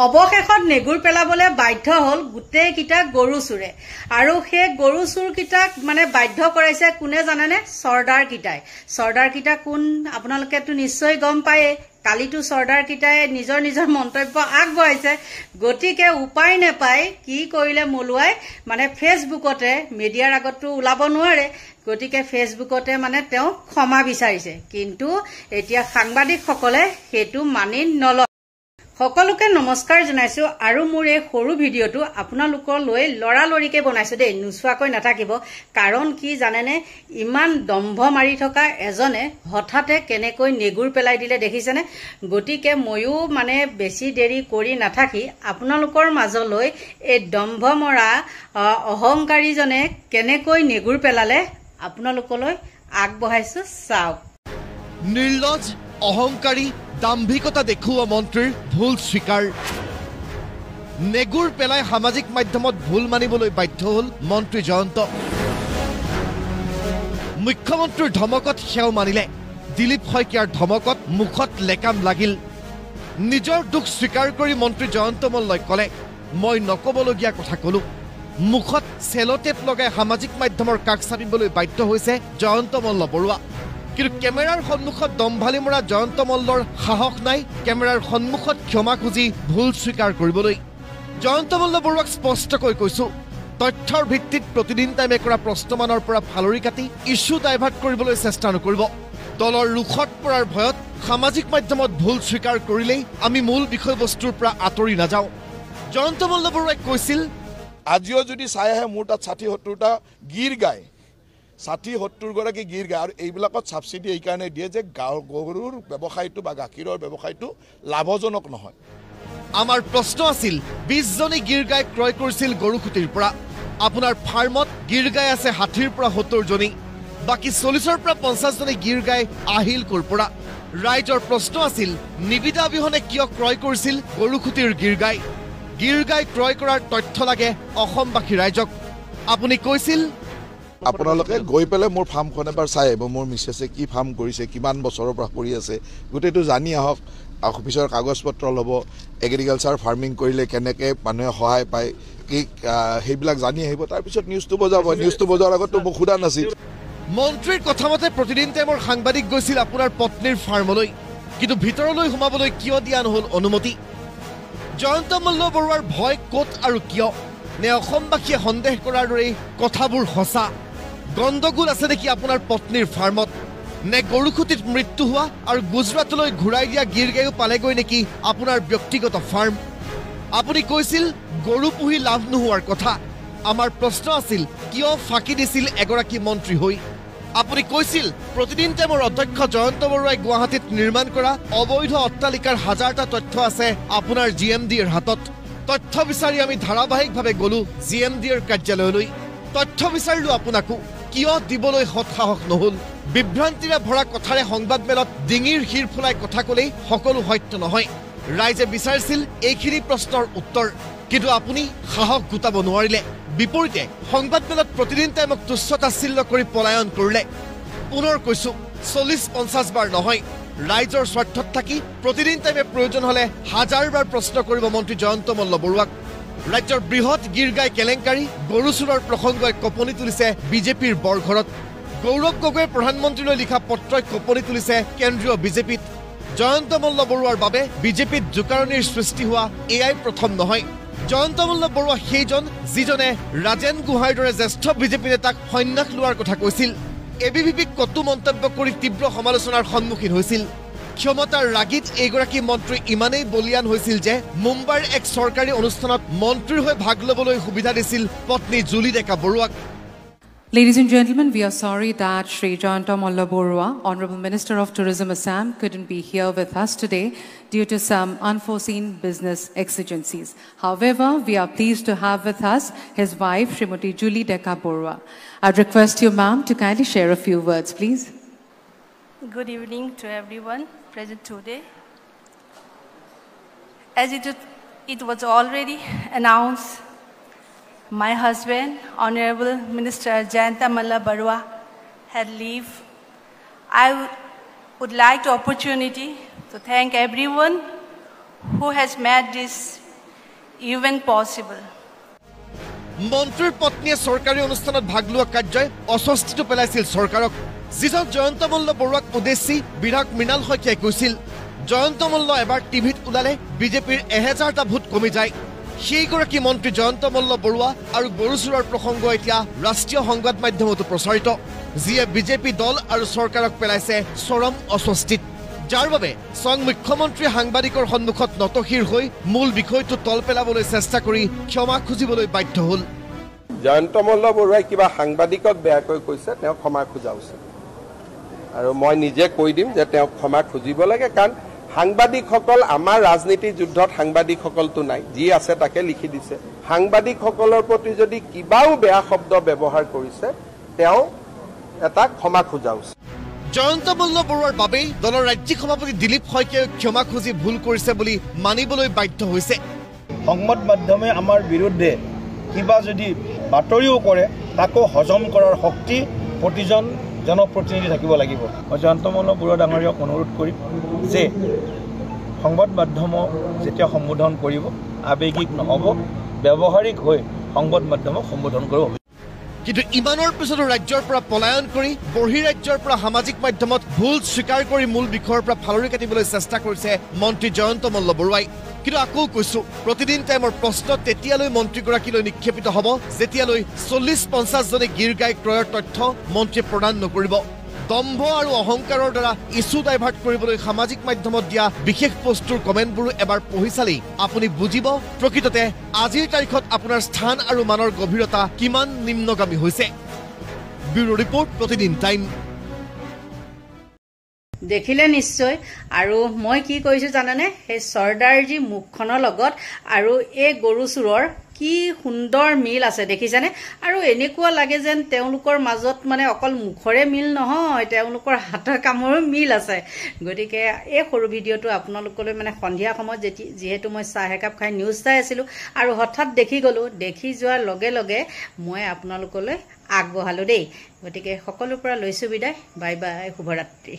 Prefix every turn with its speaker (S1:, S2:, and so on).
S1: অবশেষত নেগুৰ পেলাবলৈ বাধ্য হল গোটেই কিটা গৰু চুৰে আৰু সেই গৰু চুৰ কিটাক মানে বাধ্য কৰাইছে কোনে জানেনে সৰ্দাৰ কিটা কোন আপোনালোকেতো নিশ্চয় গম পায়ে কালিটো সৰ্দাৰ কিটাই নিজৰ মন্তব্য আগবঢ়াইছে গতিকে উপায় নেপায় কি কৰিলে মলুৱাই মানে ফেসবুকতে মিডিয়াৰ আগতটো ওলাব নোৱাৰে গতিকে ফেসবুকতে মানে তেওঁ ক্ষমা বিচাৰিছে কিন্তু এতিয়া সাংবাদিকসকলে হেতু মানি নলয় সকলোকে নমস্কাৰ জনাইছো আৰু মোৰ এই সৰু ভিডিঅটো আপোনালোকৰ লৈ লৰালৰিকে বনাইছো দেই নুচুৱাকৈ নাথাকিব কাৰণ কি জানেনে ইমান দম্ভ মাৰি থকা এজনে হঠাতে কেনেকৈ নেগুৰ পেলাই দিলে দেখিছেনে গতিকে ময়ো মানে বেছি দেৰি কৰি নাথাকি আপোনালোকৰ মাজলৈ এই দম্ভ মৰা অহংকাৰীজনে কেনেকৈ নেগুৰ পেলালে আপোনালোকলৈ আগবঢ়াইছো চাওক
S2: নিৰ্লজ অহংকাৰী দাম্ভিকতা দেখুওৱা মন্ত্ৰীৰ ভুল স্বীকাৰ নেগুৰ পেলাই সামাজিক মাধ্যমত ভুল মানিবলৈ বাধ্য হল মন্ত্ৰী জয়ন্ত মুখ্যমন্ত্ৰীৰ ধমকত সেও মানিলে দিলীপ শইকীয়াৰ ধমকত মুখত লেকাম লাগিল নিজৰ দুখ স্বীকাৰ কৰি মন্ত্ৰী জয়ন্ত মল্লই কলে মই নকবলগীয়া কথা কলো মুখত সেলোটেপ লগাই সামাজিক মাধ্যমৰ কাষ চাপিবলৈ বাধ্য হৈছে জয়ন্ত মল্ল বৰুৱা কিন্তু কেমেৰাৰ সন্মুখত দম্ভালি মৰা জয়ন্ত মল্লৰ সাহস নাই কেমেৰাৰ সন্মুখত ক্ষমা খুজি ভুল স্বীকাৰ কৰিবলৈ জয়ন্ত মল্ল বৰুৱাক স্পষ্টকৈ কৈছো তথ্যৰ ভিত্তিত প্ৰতিদিন টাইমে কৰা প্ৰশ্নমানৰ পৰা ফালৰি কাটি ইস্যু ডাইভাৰ্ট কৰিবলৈ চেষ্টা নকৰিব দলৰ ৰুখত পৰাৰ ভয়ত সামাজিক মাধ্যমত ভুল স্বীকাৰ কৰিলেই আমি মূল বিষয়বস্তুৰ পৰা আঁতৰি নাযাওঁ জয়ন্ত মল্ল বৰুৱাই কৈছিল
S3: আজিও যদি চাই আহে মোৰ তাত ৬০-৭০টা গীৰ গায় ৬০-৭০ গৰাকী গীৰ গায় আৰু এইবিলাকত সাবসিডি এই কাৰণে দিয়ে যে গৰুৰ ব্যৱসায়টো বা গাখীৰৰ ব্যৱসায়টো লাভজনক নহয়
S2: আমাৰ প্ৰশ্ন আছিল ২০ জনী গীৰ গাই ক্ৰয় কৰিছিল গৰুখুটিৰ পৰা আপোনাৰ ফাৰ্মত গীৰ গাই আছে ৬০ৰ পৰা ৭০ জনী বাকি ৪০ৰ পৰা ৫০ জনী গীৰ গাই আহিল কৰ পৰা ৰাইজৰ প্ৰশ্ন আছিল নিবিদা বিহনে কিয় ক্ৰয় কৰিছিল গৰুখুটিৰ গীৰ গাই ক্ৰয় কৰাৰ তথ্য লাগে অসমবাসী ৰাইজক আপুনি কৈছিল
S3: আপোনালোকে গৈ পেলাই মোৰ ফাৰ্মখন এবাৰ চাই আহিব মোৰ মিছেছে কি ফাৰ্ম কৰিছে কিমান বছৰৰ পৰা কৰি আছে গোটেইটো জানি আহক অফিচৰ কাগজ পত্ৰ ল'ব এগ্ৰিকালচাৰ ফাৰ্মিং কৰিলে কেনেকৈ মানুহে সহায় পায় কি সেইবিলাক জানি আহিব তাৰপিছত নিউজটো বজাবৰ আগতো মোক সোধা নাছিল
S2: মন্ত্ৰীৰ কথা মতে প্ৰতিদিন টাইমৰ সাংবাদিক গৈছিল আপোনাৰ পত্নীৰ ফাৰ্মলৈ কিন্তু ভিতৰলৈ সোমাবলৈ কিয় দিয়া নহল অনুমতি জয়ন্ত মল্ল বৰুৱাৰ ভয় ক'ত আৰু কিয় নে অসমবাসীয়ে সন্দেহ কৰাৰ দৰে কথাবোৰ সঁচা গণ্ডগোল আছে নেকি আপোনাৰ পত্নীৰ ফাৰ্মত নে গৰুখুটিত মৃত্যু হোৱা আৰু গুজৰাটলৈ ঘূৰাই দিয়া গীৰ গায়ো পালেগৈ নেকি আপোনাৰ ব্যক্তিগত ফাৰ্ম আপুনি কৈছিল গৰু পুহি লাভ নোহোৱাৰ কথা আমাৰ প্ৰশ্ন আছিল কিয় ফাঁকি দিছিল এগৰাকী মন্ত্ৰী হৈ আপুনি কৈছিল প্ৰতিদিন টাইমৰ অধ্যক্ষ জয়ন্ত বৰুৱাই গুৱাহাটীত নিৰ্মাণ কৰা অবৈধ অট্টালিকাৰ হাজাৰটা তথ্য আছে আপোনাৰ জিএমডিৰ হাতত তথ্য বিচাৰি আমি ধাৰাবাহিকভাৱে গলো জিএমডিৰ কাৰ্যালয়লৈ তথ্য বিচাৰিলো আপোনাকো কিয় দিবলৈ সৎসাহস নহল বিভ্ৰান্তিৰে ভৰা কথাৰে সংবাদমেলত ডিঙিৰ শিৰ ফুলাই কথা ক'লেই সকলো সত্য নহয় ৰাইজে বিচাৰিছিল এইখিনি প্ৰশ্নৰ উত্তৰ কিন্তু আপুনি সাহস গোটাব নোৱাৰিলে বিপৰীতে সংবাদমেলত প্ৰতিদিন টাইমক তুচ্ছতাচ্ছিল্য কৰি পলায়ন কৰিলে পুনৰ কৈছো ৪০-৫০ বাৰ নহয় ৰাইজৰ স্বাৰ্থত থাকি প্ৰতিদিন টাইমে প্ৰয়োজন হলে হাজাৰবাৰ প্ৰশ্ন কৰিব মন্ত্ৰী জয়ন্ত মল্ল বৰুৱাক ৰাজ্যৰ বৃহৎ গীৰ গাই কেলেংকাৰী গৰু চুৰৰ প্ৰসংগই কঁপনি তুলিছে বিজেপিৰ বৰঘৰত গৌৰৱ গগৈয়ে প্ৰধানমন্ত্ৰীলৈ লিখা পত্ৰই কঁপনি তুলিছে কেন্দ্ৰীয় বিজেপিত জয়ন্ত মল্ল বৰুৱাৰ বাবে বিজেপিত জোকাৰণিৰ সৃষ্টি হোৱা এয়াই প্ৰথম নহয় জয়ন্ত মল্ল বৰুৱা সেইজন যিজনে ৰাজেন গুহাইৰ দৰে জ্যেষ্ঠ বিজেপি নেতাক সন্ন্যাস লোৱাৰ কথা কৈছিল এবিভিপিক কটু মন্তব্য কৰি তীব্ৰ সমালোচনাৰ সন্মুখীন হৈছিল ক্ষমতাৰ ৰাগিত এইগৰাকী মন্ত্ৰী ইমানেই বলিয়ান হৈছিল যে মুম্বাইৰ এক চৰকাৰী অনুষ্ঠানত মন্ত্ৰীৰ হৈ ভাগ ল'বলৈ সুবিধা দিছিল পত্নী জুলি ডেকা বৰুৱাক
S4: Ladies and gentlemen, we are sorry that Shri Jayanta Malla Borua, Honorable Minister of Tourism Assam, couldn't be here with us today due to some unforeseen business exigencies. However, we are pleased to have with us his wife, Srimati Julie Deka Borua. I'd request you, ma'am, to kindly share a few words, please.
S5: Good evening to everyone present today. As it was already announced, my husband, Honorable Minister Jayanta Malla Borua, had leave. I would like the opportunity to thank everyone who has made this even possible.
S2: মন্ত্ৰীৰ পত্নীয়ে চৰকাৰী অনুষ্ঠানত ভাগ লোৱা কাৰ্যই অস্বস্তিটো পেলাইছিল চৰকাৰক যিজন জয়ন্ত মল্ল বৰুৱাক উদ্দেশ্যি বিধায়ক মৃণাল শইকীয়াই কৈছিল জয়ন্ত মল্ল এবাৰ টিভিত ওলালে বিজেপিৰ 1000টা ভোট কমি যায় সেইগৰাকী মন্ত্ৰী জয়ন্ত মল্ল বৰুৱা আৰু গৰুচুৰৰ প্ৰসংগ এতিয়া ৰাষ্ট্ৰীয় সংবাদ মাধ্যমতো প্ৰচাৰিত যিয়ে বিজেপি দল আৰু চৰকাৰক পেলাইছে চৰম অস্বস্তিত যাৰ বাবে স্বয়ং মুখ্যমন্ত্ৰী সাংবাদিকৰ সন্মুখত নতশিৰ হৈ মূল বিষয়টো তল পেলাবলৈ চেষ্টা কৰি ক্ষমা খুজিবলৈ বাধ্য হ'ল
S6: জয়ন্ত মল্ল বৰুৱাই কিবা সাংবাদিকক বেয়াকৈ কৈছে তেওঁ ক্ষমা খোজা উচিত আৰু মই নিজে কৈ দিম যে তেওঁ ক্ষমা খুজিব লাগে কাৰণ সাংবাদিকসকল আমাৰ ৰাজনীতি যুদ্ধত সাংবাদিকসকলটো নাই যি আছে তাকে লিখি দিছে সাংবাদিকসকলৰ প্ৰতি যদি কিবাও বেয়া শব্দ ব্যৱহাৰ কৰিছে তেওঁ এটা ক্ষমা খোজা উচিত
S2: জয়ন্ত মল্ল বৰুৱাৰ বাবেই দলৰ ৰাজ্যিক সভাপতি দিলীপ শইকীয়াই ক্ষমা খুজি ভুল কৰিছে বুলি মানিবলৈ বাধ্য হৈছে
S7: সংবাদ মাধ্যমে আমাৰ বিৰুদ্ধে কিবা যদি বাতৰিও কৰে তাকো হজম কৰাৰ শক্তি প্ৰতিজন জনপ্ৰতিনিধি থাকিব লাগিব মই জয়ন্ত মল্ল বৰুৱা ডাঙৰীয়াক অনুৰোধ কৰিম যে সংবাদ মাধ্যমক যেতিয়া সম্বোধন কৰিব আৱেগিক নহ'ব ব্যৱহাৰিক হৈ সংবাদ মাধ্যমক সম্বোধন কৰিব
S2: কিন্তু ইমানৰ পিছতো ৰাজ্যৰ পৰা পলায়ন কৰি বহিৰাজ্যৰ পৰা সামাজিক মাধ্যমত ভুল স্বীকাৰ কৰি মূল বিষয়ৰ পৰা ফালৰি কাটিবলৈ চেষ্টা কৰিছে মন্ত্ৰী জয়ন্ত মল্ল বৰুৱাই কিন্তু আকৌ কৈছো প্ৰতিদিন টাইমৰ প্ৰশ্ন তেতিয়ালৈ মন্ত্ৰীগৰাকীলৈ নিক্ষেপিত হ'ব যেতিয়ালৈ 40-50 জনে গীৰ গাই ক্ৰয়ৰ তথ্য মন্ত্ৰী প্ৰদান নকৰিব দম্ভ আৰু অহংকাৰৰ দ্বাৰা ইছ্যু ডাইভাৰ্ট কৰিবলৈ সামাজিক মাধ্যমত দিয়া বিশেষ পোষ্টৰ কমেণ্টবোৰো এবাৰ পঢ়ি চালি আপুনি বুজিব প্ৰকৃততে আজিৰ তাৰিখত আপোনাৰ স্থান আৰু মানৰ গভীৰতা কিমান নিম্নগামী হৈছে ব্যুৰো ৰিপৰ্ট প্ৰতিদিন টাইম
S1: দেখিলে নিশ্চয় আৰু মই কি কৈছো জানেনে সেই চৰ্দাৰজী মুখখনৰ লগত আৰু এই গৰুচুৰৰ কি সুন্দৰ মিল আছে দেখিছানে আৰু এনেকুৱা লাগে যেন তেওঁলোকৰ মাজত মানে অকল মুখৰে মিল নহয় তেওঁলোকৰ হাতৰ কামৰো মিল আছে গতিকে এই সৰু ভিডিঅ'টো আপোনালোকলৈ মানে সন্ধিয়া সময়ত যেহেতু মই চাহ একাপ খাই নিউজ চাই আছিলোঁ আৰু হঠাৎ দেখি গ'লো দেখি যোৱাৰ লগে লগে মই আপোনালোকলৈ আগবঢ়ালোঁ দেই গতিকে সকলোৰ পৰা লৈছোঁ বিদায় বাই বাই শুভৰাত্ৰি